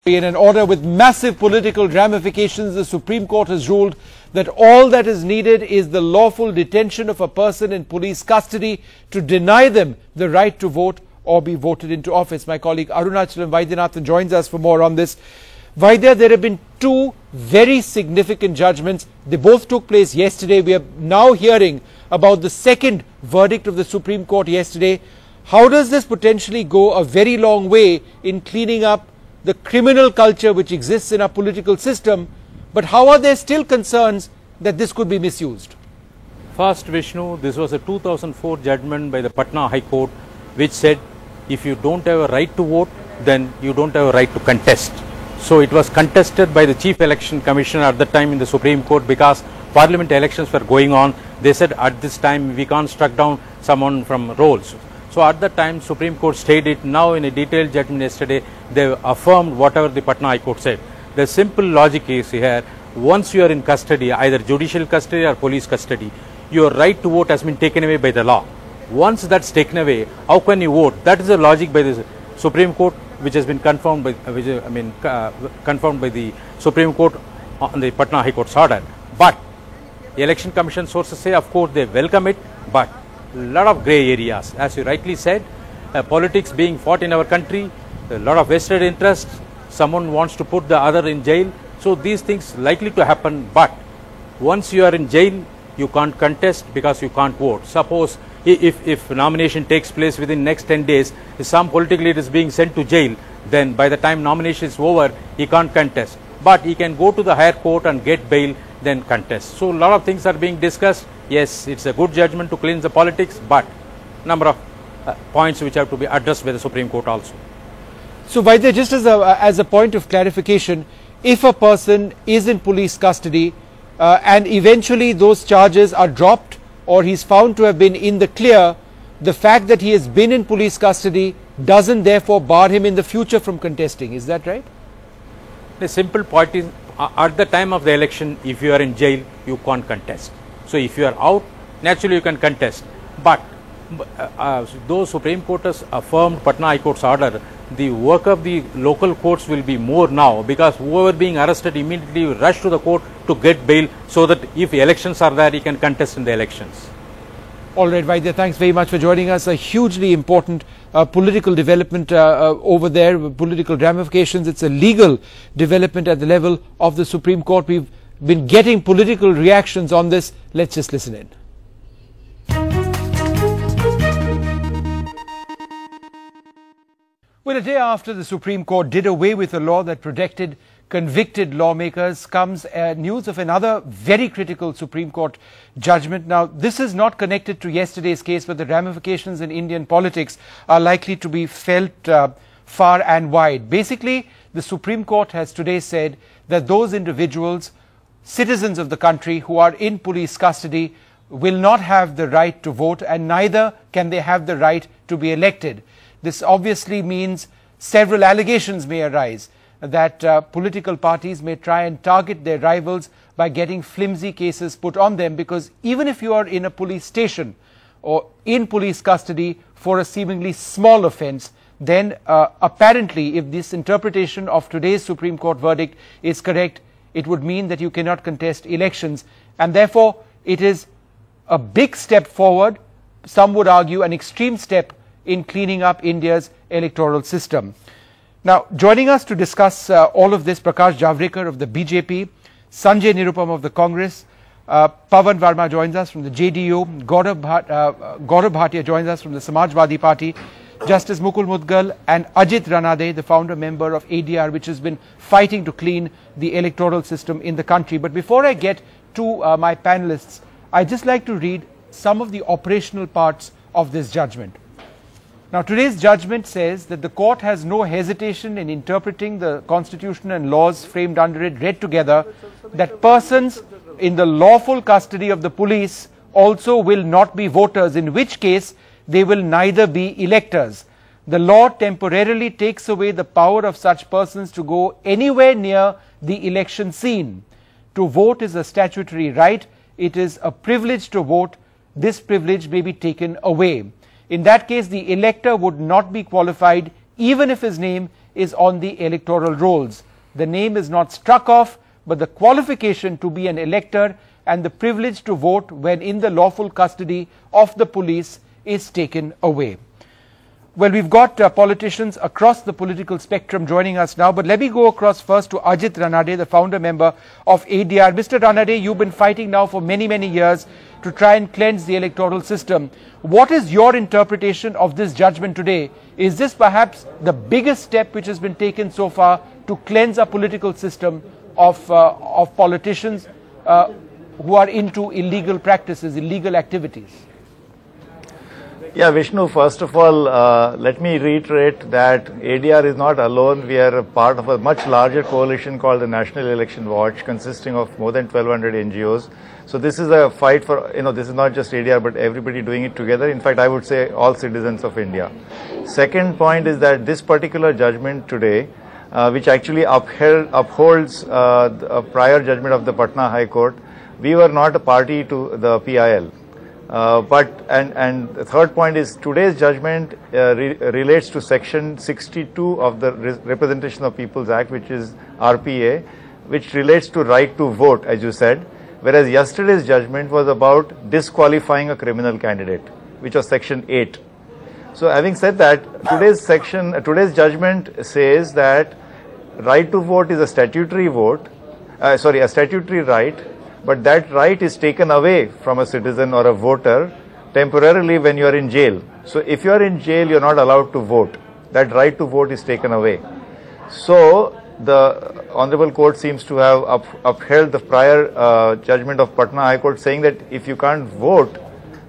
In an order with massive political ramifications, the Supreme Court has ruled that all that is needed is the lawful detention of a person in police custody to deny them the right to vote or be voted into office. My colleague Arunachalam Vaidyanathan joins us for more on this. Vaidya, there have been two very significant judgments. They both took place yesterday. We are now hearing about the second verdict of the Supreme Court yesterday. How does this potentially go a very long way in cleaning up the criminal culture which exists in our political system, but how are there still concerns that this could be misused? First, Vishnu, this was a 2004 judgment by the Patna High Court which said if you don't have a right to vote, then you don't have a right to contest. So it was contested by the Chief Election Commissioner at the time in the Supreme Court because Parliament elections were going on. They said at this time we can't struck down someone from rolls. So at that time Supreme Court stayed it. Now in a detailed judgment yesterday they affirmed whatever the Patna High Court said. The simple logic is here, once you are in custody, either judicial custody or police custody, your right to vote has been taken away by the law. Once that's taken away, how can you vote? That is the logic by the Supreme Court which has been confirmed by, confirmed by the Supreme Court on the Patna High Court's order. But the Election Commission sources say of course they welcome it, but a lot of grey areas. As you rightly said, politics being fought in our country, a lot of vested interests, someone wants to put the other in jail. So these things likely to happen, but once you are in jail, you can't contest because you can't vote. Suppose if nomination takes place within next 10 days, if some political leader is being sent to jail, then by the time nomination is over, he can't contest. But he can go to the higher court and get bail, then contest. So a lot of things are being discussed. Yes, it's a good judgment to cleanse the politics, but number of points which have to be addressed by the Supreme Court also. So Vaidya, just as a point of clarification, if a person is in police custody and eventually those charges are dropped or he's found to have been in the clear, the fact that he has been in police custody doesn't therefore bar him in the future from contesting. Is that right? The simple point is, at the time of the election, if you are in jail, you can't contest. So if you are out, naturally you can contest. But though Supreme Court has affirmed Patna High Court's order, the work of the local courts will be more now because whoever being arrested immediately will rush to the court to get bail so that if elections are there, he can contest in the elections. All right, Vaidya, thanks very much for joining us. A hugely important political development over there, political ramifications. It's a legal development at the level of the Supreme Court. We've been getting political reactions on this. Let's just listen in. Well, a day after the Supreme Court did away with a law that protected convicted lawmakers comes news of another very critical Supreme Court judgment. Now, this is not connected to yesterday's case, but the ramifications in Indian politics are likely to be felt far and wide. Basically, the Supreme Court has today said that those individuals, citizens of the country who are in police custody, will not have the right to vote, and neither can they have the right to be elected. This obviously means several allegations may arise that political parties may try and target their rivals by getting flimsy cases put on them, because even if you are in a police station or in police custody for a seemingly small offence, then apparently if this interpretation of today's Supreme Court verdict is correct, it would mean that you cannot contest elections, and therefore it is a big step forward, some would argue an extreme step in cleaning up India's electoral system. Now, joining us to discuss all of this, Prakash Javadekar of the BJP, Sanjay Nirupam of the Congress, Pawan Verma joins us from the JDU, Gaurav Bhatia joins us from the Samajwadi Party, Justice Mukul Mudgal, and Ajit Ranade, the founder member of ADR, which has been fighting to clean the electoral system in the country. But before I get to my panelists, I'd just like to read some of the operational parts of this judgment. Now, today's judgment says that the court has no hesitation in interpreting the constitution and laws framed under it, read together, that persons in the lawful custody of the police also will not be voters, in which case they will neither be electors. The law temporarily takes away the power of such persons to go anywhere near the election scene. To vote is a statutory right. It is a privilege to vote. This privilege may be taken away. In that case, the elector would not be qualified even if his name is on the electoral rolls. The name is not struck off, but the qualification to be an elector and the privilege to vote when in the lawful custody of the police is taken away. Well, we've got politicians across the political spectrum joining us now, but let me go across first to Ajit Ranade, the founder member of ADR. Mr. Ranade, you've been fighting now for many, many years to try and cleanse the electoral system. What is your interpretation of this judgment today? Is this perhaps the biggest step which has been taken so far to cleanse our political system of politicians who are into illegal practices, illegal activities? Yeah, Vishnu, first of all, let me reiterate that ADR is not alone. We are a part of a much larger coalition called the National Election Watch, consisting of more than 1,200 NGOs. So this is a fight for, this is not just ADR, but everybody doing it together. In fact, I would say all citizens of India. Second point is that this particular judgment today, which actually upholds a prior judgment of the Patna High Court, we were not a party to the PIL. And the third point is today's judgment relates to section 62 of the Representation of People's Act, which is RPA, which relates to right to vote, as you said, whereas yesterday's judgment was about disqualifying a criminal candidate, which was section 8. So having said that, today's judgment says that right to vote is a statutory a statutory right, but that right is taken away from a citizen or a voter temporarily when you are in jail. So if you are in jail, you are not allowed to vote. That right to vote is taken away. So the Honorable Court seems to have upheld the prior judgment of Patna High Court, saying that if you can't vote,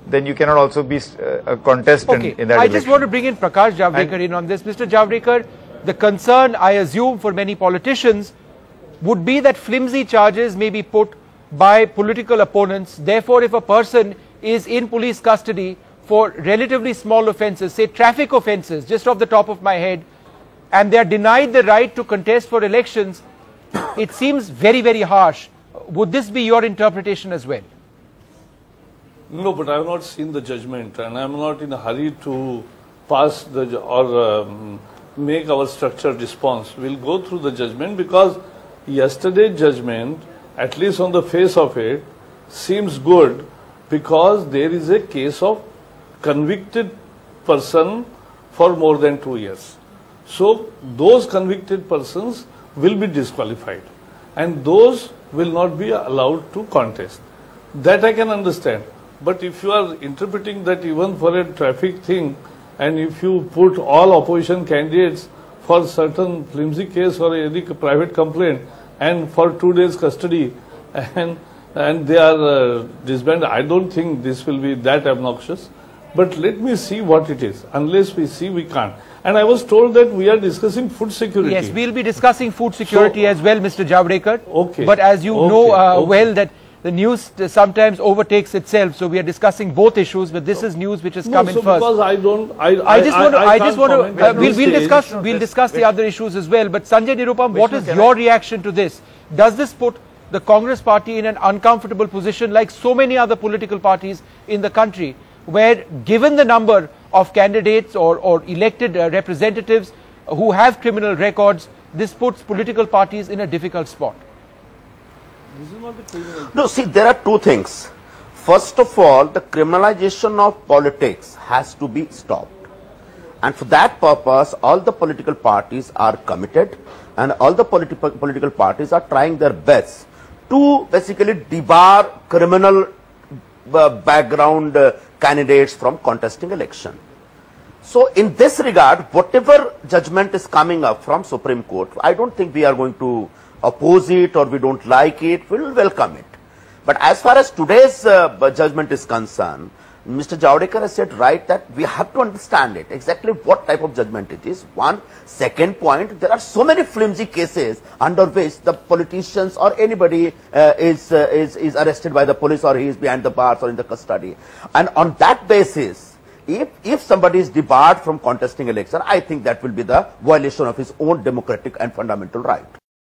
then you cannot also be a contestant in that election. I just want to bring in Prakash Javadekar in on this. Mr. Javadekar, the concern, I assume, for many politicians would be that flimsy charges may be put by political opponents. Therefore, if a person is in police custody for relatively small offences, say traffic offences, just off the top of my head, and they are denied the right to contest for elections, it seems very, very harsh. Would this be your interpretation as well? No, but I have not seen the judgment, and I am not in a hurry to pass make our structured response. We will go through the judgment, because yesterday's judgment, at least on the face of it, seems good, because there is a case of convicted person for more than 2 years. So those convicted persons will be disqualified, and those will not be allowed to contest. That I can understand. But if you are interpreting that even for a traffic thing, and if you put all opposition candidates for certain flimsy case or any private complaint, and for 2 days custody, and they are disbanded, I don't think this will be that obnoxious. But let me see what it is. Unless we see, we can't. And I was told that we are discussing food security. Yes, we'll be discussing food security as well, Mr. Javadekar. Okay. But as you know well, that the news sometimes overtakes itself, so we are discussing both issues, but this is news which has come in first. Because we'll discuss the other issues as well, but Sanjay Nirupam, what is your reaction to this? Does this put the Congress party in an uncomfortable position, like so many other political parties in the country, where given the number of candidates or elected representatives who have criminal records, this puts political parties in a difficult spot? No, see, there are two things. First of all, the criminalization of politics has to be stopped. And for that purpose, all the political parties are committed, and all the political parties are trying their best to basically debar criminal background candidates from contesting election. So in this regard, whatever judgment is coming up from Supreme Court, I don't think we are going to oppose it or we don't like it, we will welcome it. But as far as today's judgment is concerned, Mr. Javadekar has said right that we have to understand it, exactly what type of judgment it is. One. Second point, there are so many flimsy cases under which the politicians or anybody is arrested by the police, or he is behind the bars or in the custody. And on that basis, if somebody is debarred from contesting election, I think that will be the violation of his own democratic and fundamental right.